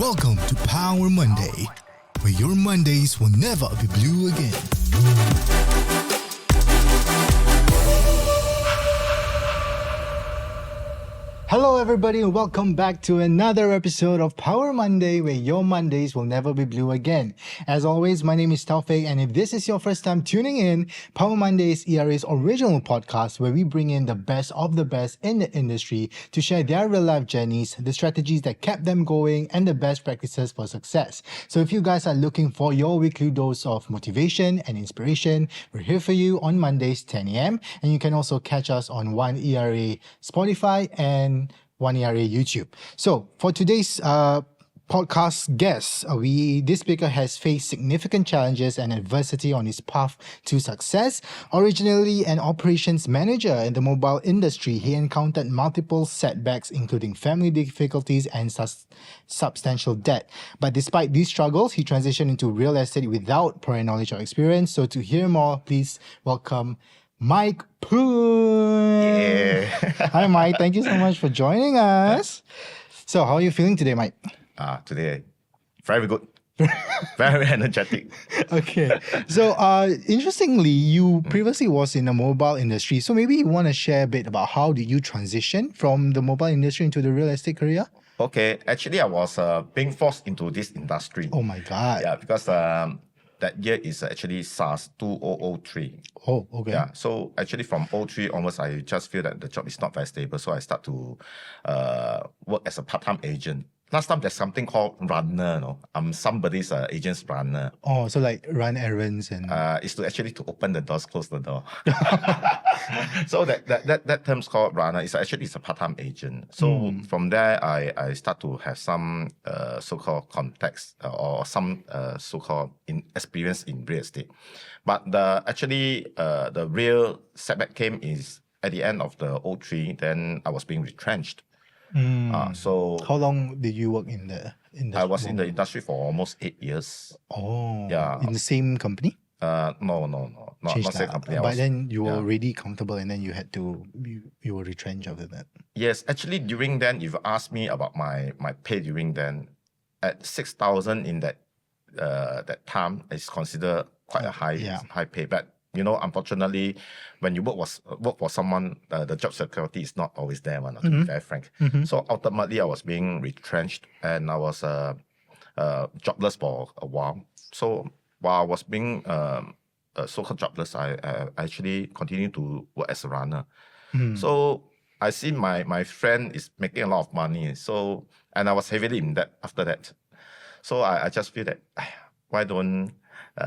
Welcome to Power Monday, where your Mondays will never be blue again. Hello everybody and welcome back to another episode of Power Monday, where your Mondays will never be blue again. As always, my name is Taufik, and if this is your first time tuning in, Power Monday is ERA's original podcast where we bring in the best of the best in the industry to share their real life journeys, the strategies that kept them going, and the best practices for success. So if you guys are looking for your weekly dose of motivation and inspiration, we're here for you on Mondays 10 a.m. and you can also catch us on One ERA Spotify and One ERA YouTube. So for today's podcast guest, this speaker has faced significant challenges and adversity on his path to success. Originally an operations manager in the mobile industry, he encountered multiple setbacks, including family difficulties and substantial debt. But despite these struggles, he transitioned into real estate without prior knowledge or experience. So to hear more, please welcome Mike Poon. Yeah. Hi, Mike. Thank you so much for joining us. So, how are you feeling today, Mike? Today, very good. Very energetic. Okay. So, interestingly, you previously was in the mobile industry. So, maybe you want to share a bit about how did you transition from the mobile industry into the real estate career? Okay. Actually, I was being forced into this industry. Oh my God. Yeah, because that year is actually SARS 2003. Oh, okay. Yeah. So actually from 03 onwards, I just feel that the job is not very stable. So I start to work as a part-time agent. Last time there's something called runner, no? I'm somebody's agent's runner. Oh, so like run errands and... It's to actually to open the doors, close the door. So that term's called runner. It's a part-time agent. So from there, I start to have some so-called context or some so-called experience in real estate. But the real setback came is at the end of the 03. Then I was being retrenched. So how long did you work in the industry? I was in the industry for almost 8 years. Oh, yeah. In the same company? No, not same company. But then you were already comfortable, and then you had to you were retrenched after that. Yes, actually during then, if you ask me about my pay during then, at 6,000 in that time is considered quite a high pay. But you know, unfortunately, when you work for someone, the job security is not always there, to be very frank. So ultimately, I was being retrenched and I was jobless for a while. So while I was being so-called jobless, I actually continued to work as a runner. So I see my friend is making a lot of money. So, and I was heavily in debt after that. So I just feel that, why don't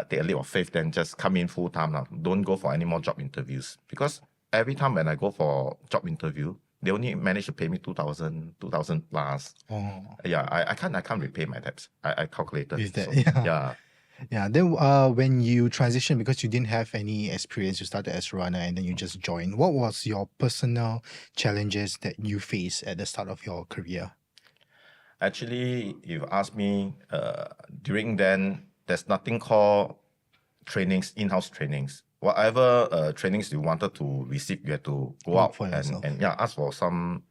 take a leap of faith, then just come in full time now. Don't go for any more job interviews. Because every time when I go for job interview, they only manage to pay me 2,000 plus. Oh. Yeah, I can't repay my debts. I calculated. Is that, so, yeah. Yeah. Then when you transitioned, because you didn't have any experience, you started as a runner and then you just joined. What was your personal challenges that you faced at the start of your career? Actually, if you ask me, during then, there's nothing called trainings, in-house trainings. Whatever trainings you wanted to receive, you have to go out and ask for some.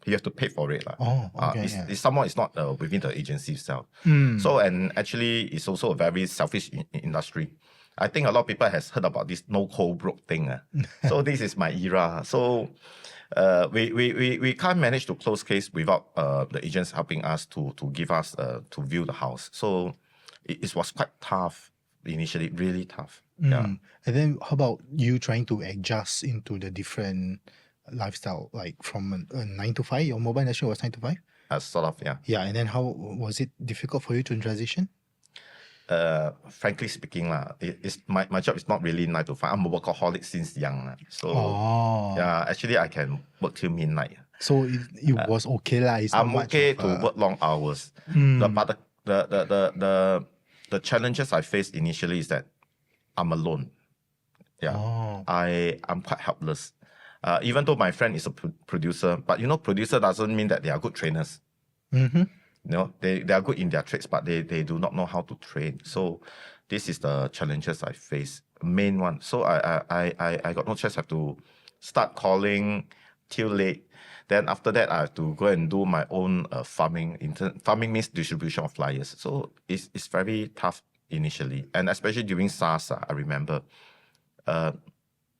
You have to pay for it. Oh, okay. It's someone is not within the agency itself. So, and actually, it's also a very selfish industry. I think a lot of people has heard about this no code broke thing. So this is my era. So we can't manage to close case without the agents helping us to give us to view the house. So it was quite tough initially, really tough. Yeah. And then how about you trying to adjust into the different lifestyle, like from a 9 to 5? Your mobile industry was 9 to 5? Sort of, yeah. Yeah, and then how was it difficult for you to transition? Frankly speaking, my job is not really 9 to 5. I'm a workaholic since young. So yeah, actually I can work till midnight. So it was okay. I'm okay to work long hours. But the challenges I faced initially is that I'm alone. Yeah, I'm quite helpless. Even though my friend is a producer, but you know, producer doesn't mean that they are good trainers. You know, they are good in their trades, but they do not know how to train. So this is the challenges I face, main one. So I got no choice. I have to start calling till late. Then after that, I have to go and do my own farming. Farming means distribution of flyers. So it's very tough initially. And especially during SARS, I remember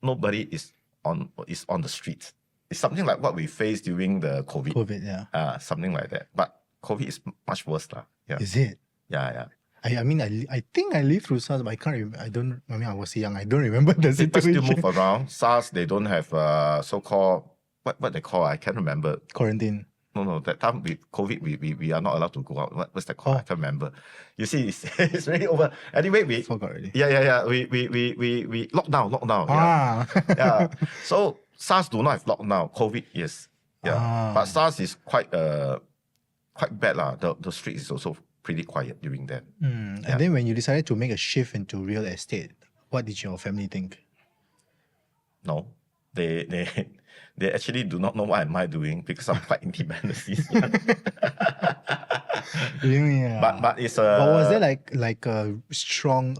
nobody is on the streets. It's something like what we faced during the COVID. Yeah. Something like that. But COVID is much worse. Yeah. Is it? Yeah. I mean, I think I lived through SARS, but I can't remember. I was young. I don't remember the situation. People still move around. SARS, they don't have so-called, what they call, I can't remember. Quarantine. No, that time with COVID, we are not allowed to go out. What's that called? I can't remember. You see, it's really over. Anyway, we forgot already. Yeah. We lockdown. Yeah. So SARS do not have lockdown. COVID, yes. Yeah. But SARS is quite bad lah. The street is also pretty quiet during that. And then when you decided to make a shift into real estate, what did your family think? No, they actually do not know what am I doing because I'm quite independent. Really? Yeah. But it's But was there like a strong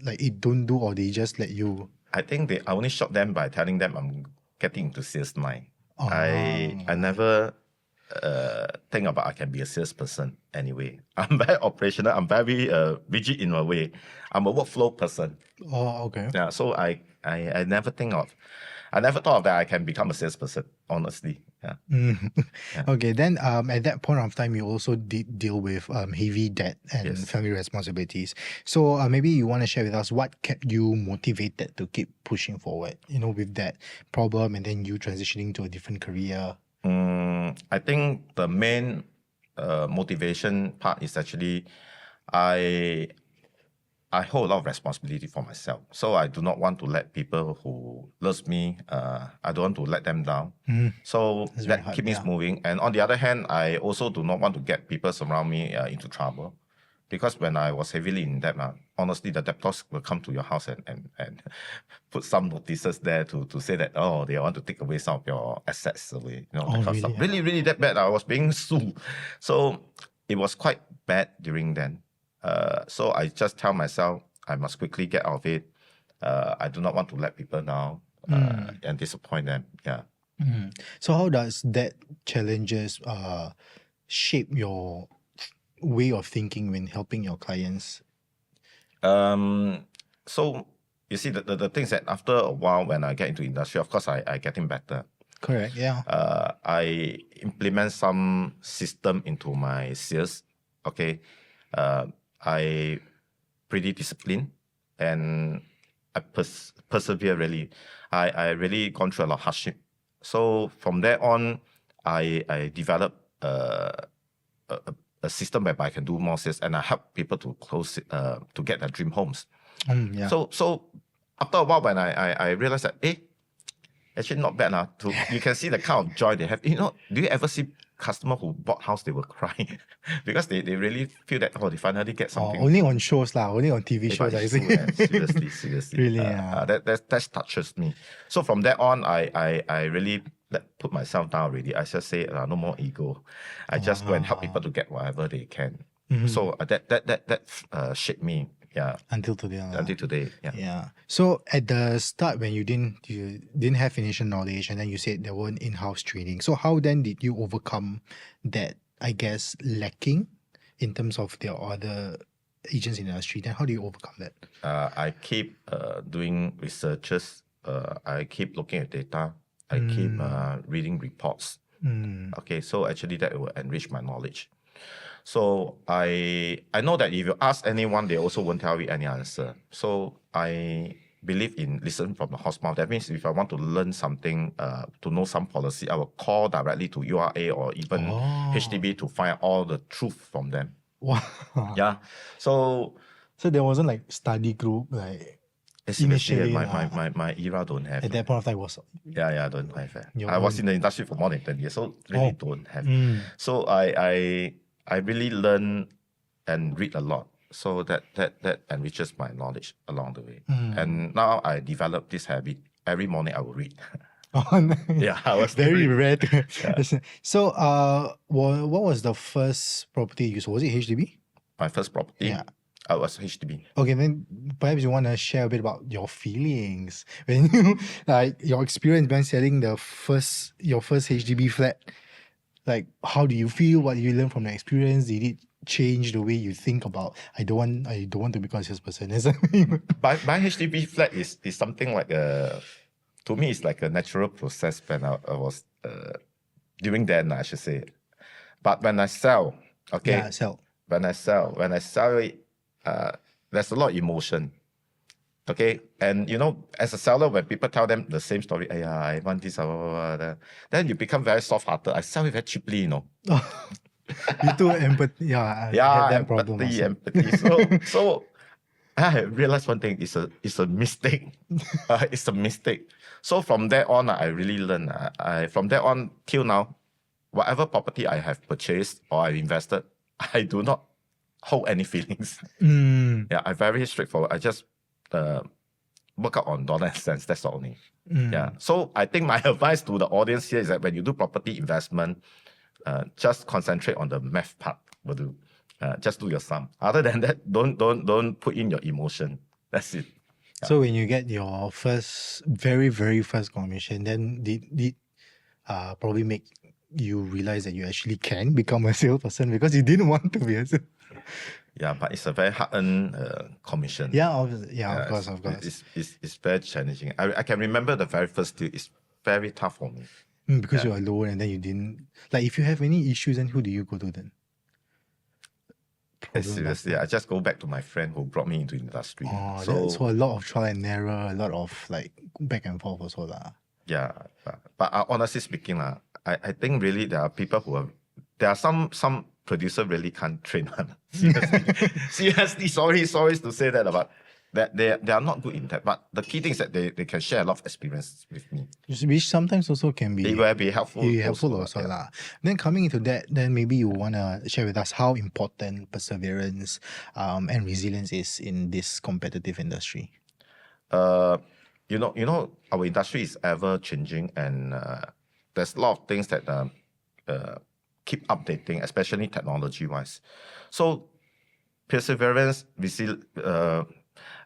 like it don't do, or they just let you? I think I only shocked them by telling them I'm getting into sales line. I never think about I can be a salesperson anyway. I'm very operational. I'm very rigid in a way. I'm a workflow person. Oh, okay. Yeah, so I never thought of that I can become a salesperson, honestly. Yeah. Okay, then at that point of time, you also did deal with heavy debt and family responsibilities. So maybe you want to share with us what kept you motivated to keep pushing forward, with that problem and then you transitioning to a different career. I think the main motivation part is actually I hold a lot of responsibility for myself. So I do not want to let people who love me, I don't want to let them down. So that keeps me moving. And on the other hand, I also do not want to get people around me into trouble. Because when I was heavily in debt, honestly, the debtors will come to your house and put some notices there to say that, they want to take away some of your assets away. That kind of stuff. Really, really that bad. I was being sued. So it was quite bad during then. So I just tell myself, I must quickly get out of it. I do not want to let people down and disappoint them. Yeah. So how does that challenges shape your way of thinking when helping your clients? So you see, the things that after a while when I get into industry, of course I getting better. Correct, yeah. I implement some system into my sales. Okay. I pretty disciplined and I persevere really. I really gone through a lot of hardship. So from there on, I developed a system whereby I can do more sales and I help people to close to get their dream homes. Yeah. So after a while when I realized that, actually not bad. You can see the kind of joy they have. Do you ever see customer who bought house, they will cry because they really feel that, they finally get something. Only on shows only on TV shows, I see. Seriously. Really, that touches me. So from that on, I really put myself down already. I just say, no more ego. I just go and help people to get whatever they can. So that shaped me. Yeah. Until today. Until today. Yeah. Yeah. So at the start, when you didn't have financial knowledge, and then you said there weren't in-house training. So how then did you overcome that, I guess, lacking in terms of the other agents in the industry? Then how do you overcome that? I keep doing researches. I keep looking at data. I keep reading reports. Okay, so actually that will enrich my knowledge. So I know that if you ask anyone, they also won't tell you any answer. So I believe in listen from the horse mouth. That means if I want to learn something, to know some policy, I will call directly to URA or even HDB to find all the truth from them. Wow. Yeah. So there wasn't like study group initially. My era don't have. At that point of time was. Yeah, don't have. I was in the industry for more than 10 years, so really don't have. So I really learn and read a lot. So that enriches my knowledge along the way. And now I develop this habit. Every morning I will read. Yeah, I was very rare. So what was the first property you saw? Was it HDB? My first property? Yeah. I was HDB. Okay, then perhaps you want to share a bit about your feelings when you like your experience when selling your first HDB flat. Like, how do you feel? What did you learn from the experience? Did it change the way you think about? I don't want to become a salesperson. Buying HDB flat is something like to me it's like a natural process when I was during then I should say. But when I sell, okay, Yeah, sell. when I sell it, there's a lot of emotion. Okay, and you know, as a seller, when people tell them the same story, yeah, I want this, blah, blah, blah, then you become very soft-hearted. I sell it very cheaply, you know. You too empathy. Yeah, I have Yeah, that problem also. empathy. So I realized one thing: it's a mistake. It's a mistake. So from there on, I really learned. From there on till now, whatever property I have purchased or I invested, I do not hold any feelings. Yeah, I'm very straightforward. I just work out on dollar and cents. That's all only. Yeah. So I think my advice to the audience here is that when you do property investment, just concentrate on the math part. Will do. Just do your sum. Other than that, don't put in your emotion. That's it. Yeah. So when you get your very first commission, then did probably make you realize that you actually can become a salesperson because you didn't want to be a salesperson. Yeah, but it's a very hard-earned commission. Yeah, obviously. Yeah, of course. It's very challenging. I can remember the very first deal. It's very tough for me. Because you're alone and then you didn't... Like, if you have any issues, then who do you go to then? Seriously, I just go back to my friend who brought me into the industry. Oh, so a lot of trial and error, a lot of like back and forth also lah. Yeah, but honestly speaking, I think really there are people there are some producer really can't train one. Seriously, sorry to say that, but that they are not good in that. But the key thing is that they can share a lot of experience with me. Which sometimes also can be... It will be helpful. Also lah. Then coming into that, then maybe you want to share with us how important perseverance and resilience is in this competitive industry. You know, our industry is ever changing, and there's a lot of things that keep updating, especially technology-wise. So perseverance,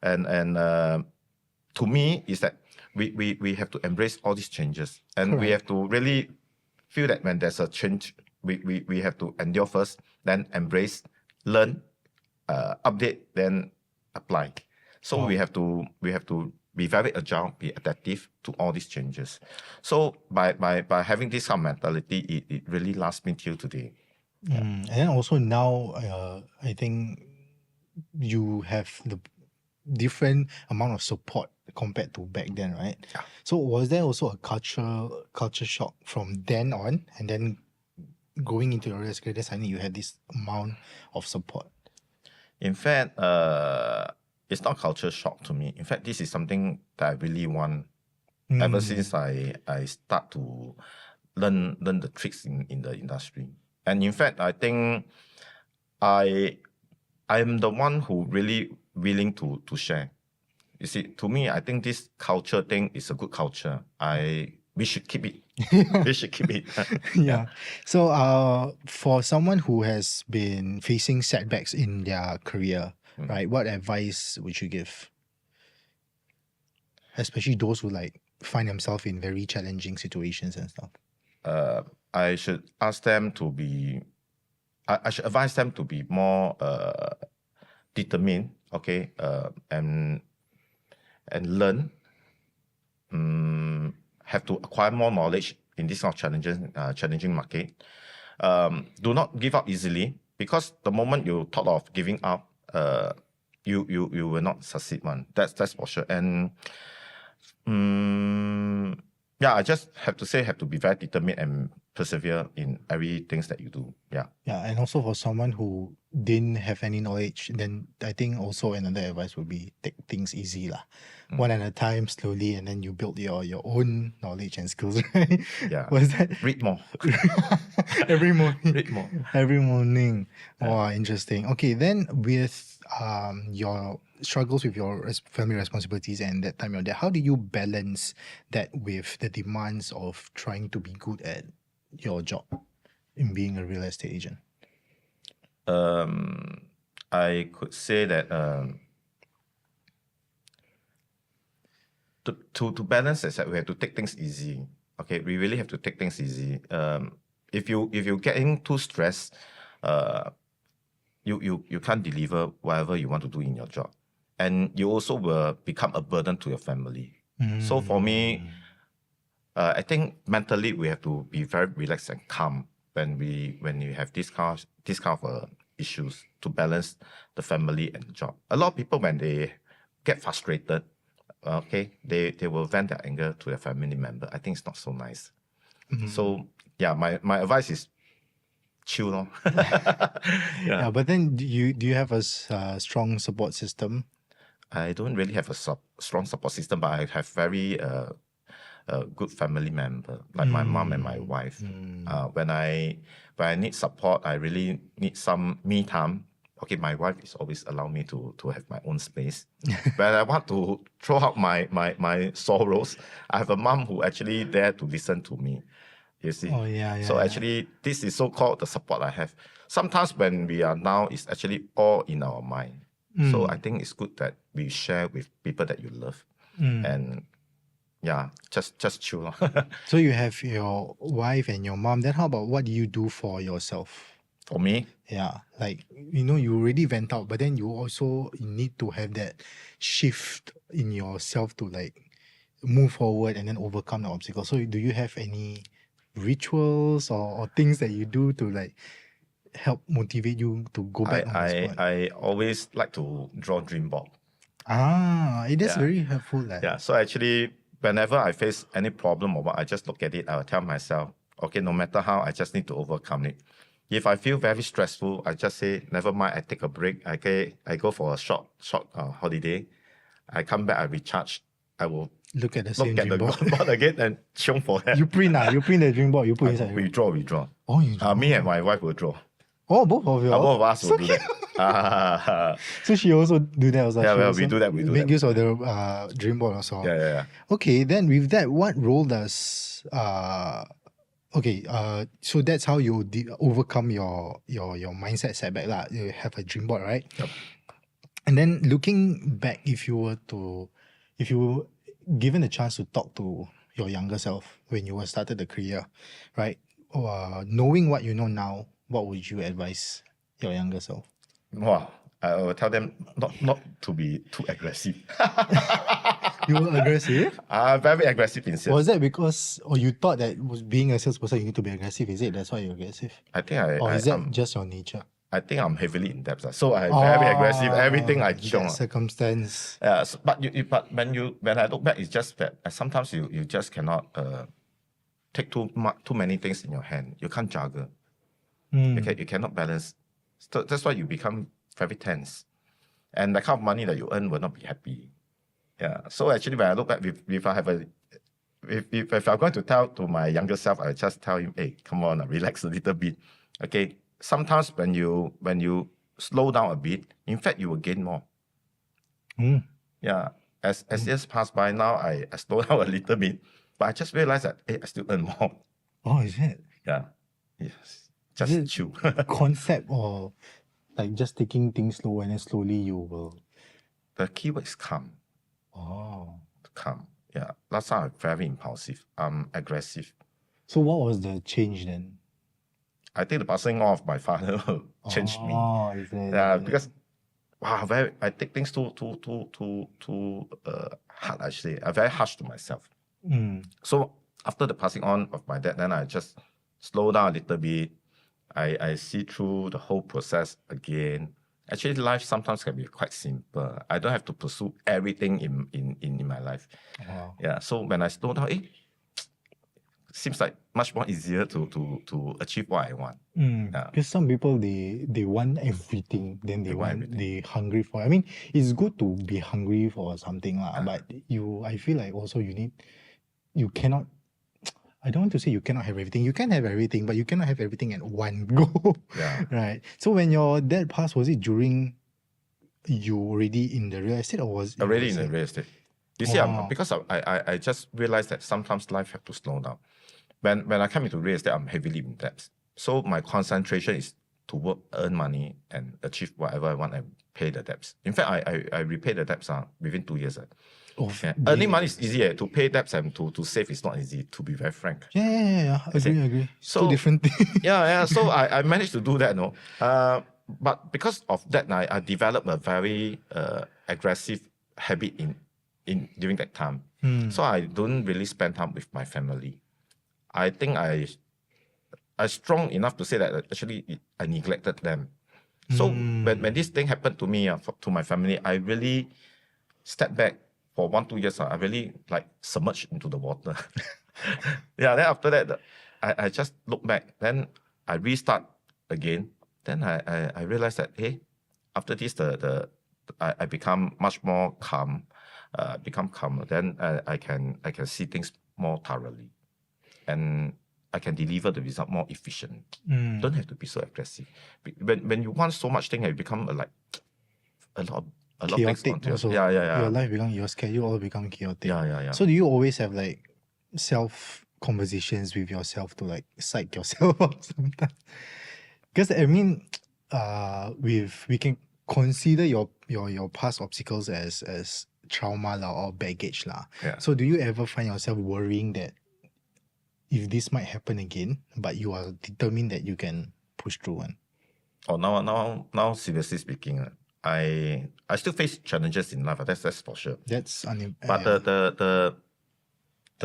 and to me is that we have to embrace all these changes, and Correct. we have to really feel that when there's a change, we have to endure first, then embrace, learn, update, then apply. So we have to be very agile, be adaptive to all these changes. So by having this kind of mentality, it really lasts me till today. And then also now, I think you have the different amount of support compared to back then, right? Yeah. So was there also a culture shock from then on, and then going into your real estate, suddenly you had this amount of support? In fact, it's not culture shock to me. In fact, this is something that I really want ever since I start to learn the tricks in the industry. And in fact, I think I'm the one who really willing to share. You see, to me, I think this culture thing is a good culture. We should keep it. We should keep it. Yeah. So for someone who has been facing setbacks in their career, right, what advice would you give? Especially those who like find themselves in very challenging situations and stuff. I should ask them to be, I should advise them to be more determined, okay, and learn. Have to acquire more knowledge in this kind of challenging market. Do not give up easily, because the moment you thought of giving up, you will not succeed one. That's for sure. And yeah, I just have to be very determined and persevere in everything that you do. Yeah. Yeah, and also for someone who didn't have any knowledge, then I think also another advice would be take things easy lah. One at a time, slowly, and then you build your own knowledge and skills, right? Yeah. Was that Read more. every morning? Read more. Every morning. Oh, interesting. Okay, then with your struggles with your family responsibilities and that time you're there, how do you balance that with the demands of trying to be good at your job in being a real estate agent? I could say that to balance is that we have to take things easy. Okay, we really have to take things easy. If you getting too stressed, you can't deliver whatever you want to do in your job, and you also will become a burden to your family. So for me, I think mentally we have to be very relaxed and calm when you have this kind of issues to balance the family and the job. A lot of people, when they get frustrated, okay, they will vent their anger to their family member. I think it's not so nice. So yeah, my advice is chill, lor. Yeah, but then do you have a strong support system? I don't really have a strong support system, but I have very good family member like my mom and my wife. When I need support, I really need some me time. Okay, my wife is always allow me to have my own space. When I want to throw out my sorrows, I have a mom who actually there to listen to me. You see? Oh yeah. So actually, this is so-called the support I have. Sometimes when we are now, it's actually all in our mind. So I think it's good that we share with people that you love. And yeah, just chill. So you have your wife and your mom. Then how about what do you do for yourself? For me, Yeah, like you already went out, but then you also need to have that shift in yourself to like move forward and then overcome the obstacles. So do you have any rituals or things that you do to like help motivate you to go back on the spot? I always like to draw dream board. It is Yeah. very helpful. Yeah, so actually, whenever I face any problem or what, I just look at it. I'll tell myself, okay, no matter how, I just need to overcome it. If I feel very stressful, I just say, never mind, I take a break. I go for a short holiday. I come back, I recharge. I will Look at the look same at dream the board. board again and show for that. You print the dream board, you put inside. We draw. Oh, you draw. Me and my wife will draw. Oh, both of you. Both of us will do that. So she also do that also. Yeah, She well, also we do that. make use of the dream board also. Yeah. Okay, then with that, what role does so that's how you overcome your mindset setback lah. You have a dream board, right? Yep. And then looking back, if you were given the chance to talk to your younger self when you were started the career, right? Knowing what you know now, what would you advise your younger self? Wow. I will tell them not to be too aggressive. You were aggressive? Very aggressive in sales. Was that because, or you thought that was being a salesperson, you need to be aggressive? Is it that's why you're aggressive? I think Or is that just your nature? I think I'm heavily in debt, so I'm very aggressive. Everything I that chiong. circumstance. Yeah, but when I look back, it's just that sometimes you just cannot take too many things in your hand. You can't juggle. You cannot balance. So that's why you become very tense, and the kind of money that you earn will not be happy. Yeah. So actually, when I look back, if I'm going to tell to my younger self, I just tell him, hey, come on, relax a little bit. Okay. Sometimes when you slow down a bit, in fact, you will gain more. Yeah. As years pass by now, I slow down a little bit, but I just realized that I still earn more. Oh, is it? Yeah. Yes. Just chill. Concept or like just taking things slow and then slowly you will. The keyword is calm. Oh. Calm. Yeah. Last time I'm very impulsive. I'm aggressive. So what was the change then? I think the passing of my father changed me. Oh, is it? Yeah, because I take things too hard actually. I'm very harsh to myself. So after the passing on of my dad, then I just slow down a little bit. I see through the whole process again. Actually, life sometimes can be quite simple. I don't have to pursue everything in my life. Wow. Yeah. So when I slow down, seems like much more easier to achieve what I want. Because some people they want everything, then they hungry for. I mean, it's good to be hungry for something lah, but I feel like also you cannot. I don't want to say you cannot have everything. You can have everything, but you cannot have everything at one go. Yeah. Right. So when your dad passed, was it during you already in the real estate or was it already in the real estate? You see, because I just realized that sometimes life have to slow down. When I come into real estate, I'm heavily in debt. So my concentration is work, earn money, and achieve whatever I want and pay the debts. In fact, I repay the debts within 2 years. Earning money is easy. To pay debts and to save is not easy, to be very frank. Yeah. Agree. So, two different things. So I managed to do that, no. But because of that, I developed a very aggressive habit in during that time. So I don't really spend time with my family. I think I strong enough to say that actually I neglected them. So when this thing happened to me, to my family, I really stepped back for 1-2 years. I really like submerged into the water. Then after that, I just look back. Then I restart again. Then I realized that, hey, after this, I become much more calm, become calmer. Then I can see things more thoroughly, and I can deliver the result more efficient. Don't have to be so aggressive. When you want so much thing, it become like a lot of things onto also. Yeah. Your life become, your schedule all become chaotic. Yeah. So do you always have like self conversations with yourself to like psych yourself out sometimes? Because I mean, we can consider your past obstacles as trauma or baggage lah. Yeah. So do you ever find yourself worrying that if this might happen again, but you are determined that you can push through one? Now, seriously speaking, I still face challenges in life. That's for sure. But the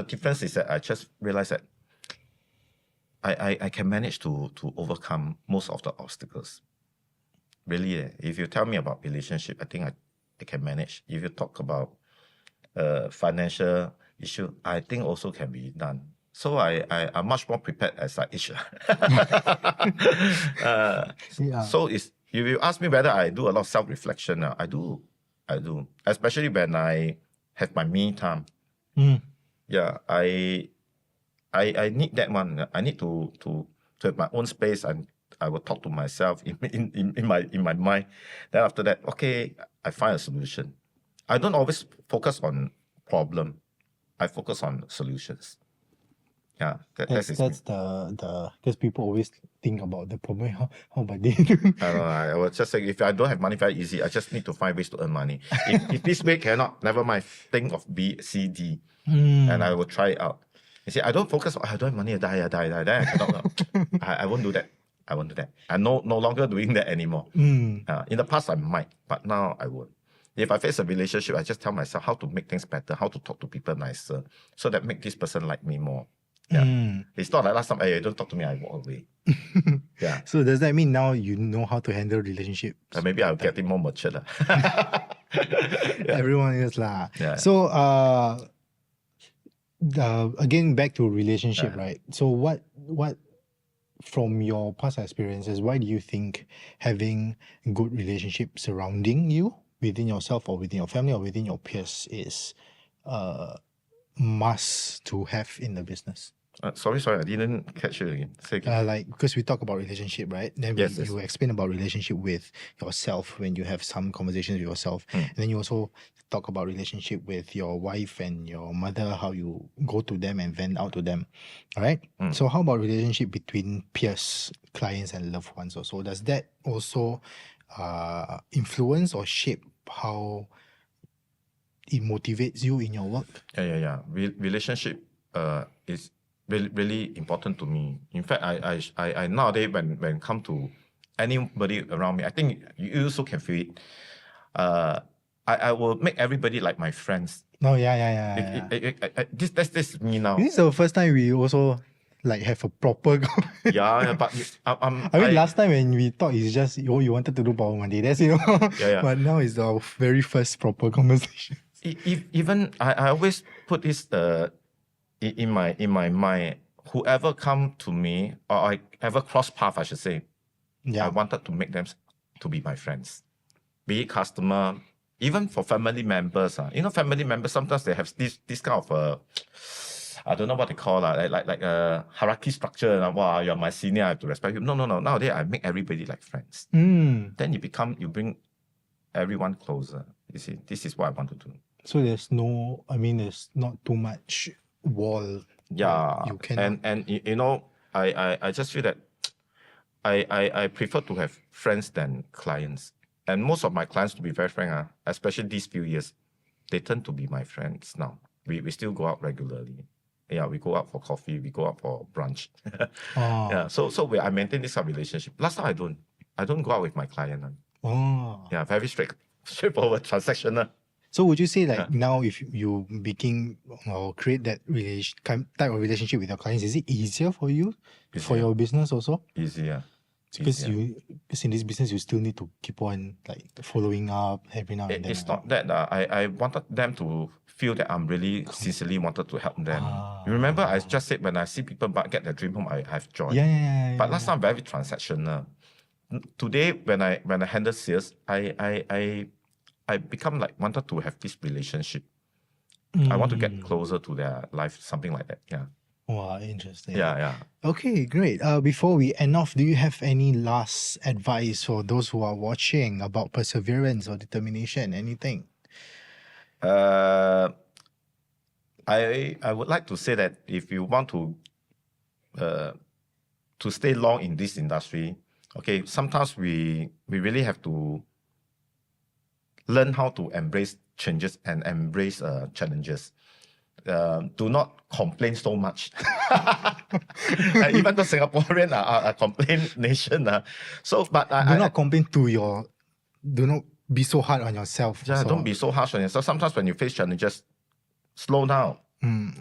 difference is that I just realized that I can manage to overcome most of the obstacles. Really, if you tell me about relationship, I think I can manage. If you talk about financial issue, I think also can be done. So I'm much more prepared as I age. So if you ask me whether I do a lot of self-reflection, I do. Especially when I have my me time. Yeah, I need that one. I need to have my own space, and I will talk to myself in my mind. Then after that, okay, I find a solution. I don't always focus on problem. I focus on solutions. Yeah, that's the because people always think about the problem. How about this? I was just saying, if I don't have money, very easy. I just need to find ways to earn money. If this way cannot, never mind. Think of B, C, D, and I will try it out. You see, I don't focus on I don't have money. I die. Then I cannot. I won't do that. I'm no longer doing that anymore. In the past, I might, but now I won't. If I face a relationship, I just tell myself how to make things better, how to talk to people nicer, so that make this person like me more. Yeah. It's not like last time, hey, don't talk to me, I walk away. Yeah. So does that mean now you know how to handle relationships? Maybe I'll get it more mature. Everyone is lah. Yeah. So again, back to relationship, right? So what from your past experiences, why do you think having good relationship surrounding you within yourself or within your family or within your peers is must to have in the business? Sorry, I didn't catch it again. Say again. Like, because we talk about relationship, right? Then you explain about relationship with yourself when you have some conversations with yourself. And then you also talk about relationship with your wife and your mother, how you go to them and vent out to them. All right? So how about relationship between peers, clients and loved ones also? Does that also influence or shape how it motivates you in your work? Yeah. Relationship is really important to me. In fact, I nowadays when come to anybody around me, I think you also can feel it. I will make everybody like my friends. Oh yeah. This is me now. This is the first time we also like have a proper. Yeah, but I mean, last time when we talked, it's just you wanted to do Power Monday. That's Yeah. But now it's our very first proper conversation. Even I always put this in my mind. Whoever come to me or I ever cross path, I should say, I wanted to make them to be my friends, be it customer, even for family members. Family members sometimes they have this kind of I don't know what they call like a hierarchy structure. Wow, you're my senior, I have to respect you. No. Nowadays I make everybody like friends. Then you bring everyone closer. You see, this is what I want to do. So there's not too much wall. Yeah, you cannot. and I just feel that I prefer to have friends than clients. And most of my clients, to be very frank, especially these few years, they tend to be my friends now. We still go out regularly. Yeah, we go out for coffee, we go out for brunch. Oh. Yeah, so I maintain this kind of relationship. Last time I don't go out with my client. Oh. Yeah, very straightforward, transactional. So would you say like now if you begin or create that type of relationship with your clients, is it easier for you for your business also? Easier. Because in this business you still need to keep on like following up every now and then. It's not that I wanted them to feel that I'm really sincerely wanted to help them. You remember I just said when I see people get their dream home, I have joy. But last time very transactional. Today when I handle sales, I become like wanted to have this relationship. I want to get closer to their life, something like that. Yeah. Wow, interesting. Yeah. Okay, great. Before we end off, do you have any last advice for those who are watching about perseverance or determination? Anything? I would like to say that if you want to stay long in this industry, okay, sometimes we really have to learn how to embrace changes and embrace challenges. Do not complain so much. Even though Singaporean are a complaint nation, do not complain to your. Do not be so hard on yourself. Yeah, don't be so harsh on yourself. Sometimes when you face challenges, slow down.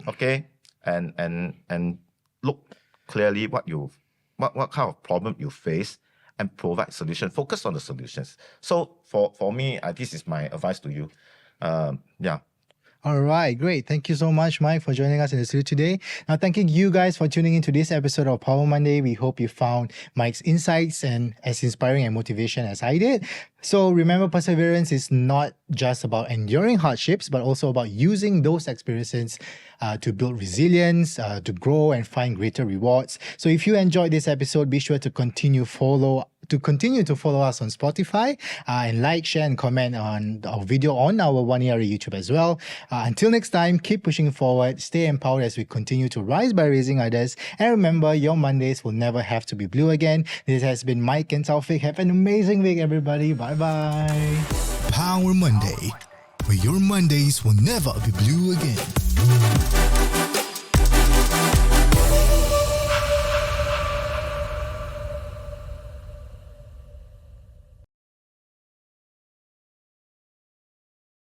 Okay, and look clearly what kind of problem you face and provide solution. Focus on the solutions. So for me, this is my advice to you. Yeah. All right, great. Thank you so much, Mike, for joining us in the studio today. Now, thanking you guys for tuning into this episode of Power Monday. We hope you found Mike's insights and as inspiring and motivation as I did. So remember, perseverance is not just about enduring hardships, but also about using those experiences to build resilience, to grow and find greater rewards. So if you enjoyed this episode, be sure to continue to follow us on Spotify and like, share, and comment on our video on our One Year YouTube as well. Until next time, keep pushing forward, stay empowered as we continue to rise by raising others. And remember, your Mondays will never have to be blue again. This has been Mike and Taufik. Have an amazing week, everybody. Bye-bye. Power Monday, where your Mondays will never be blue again.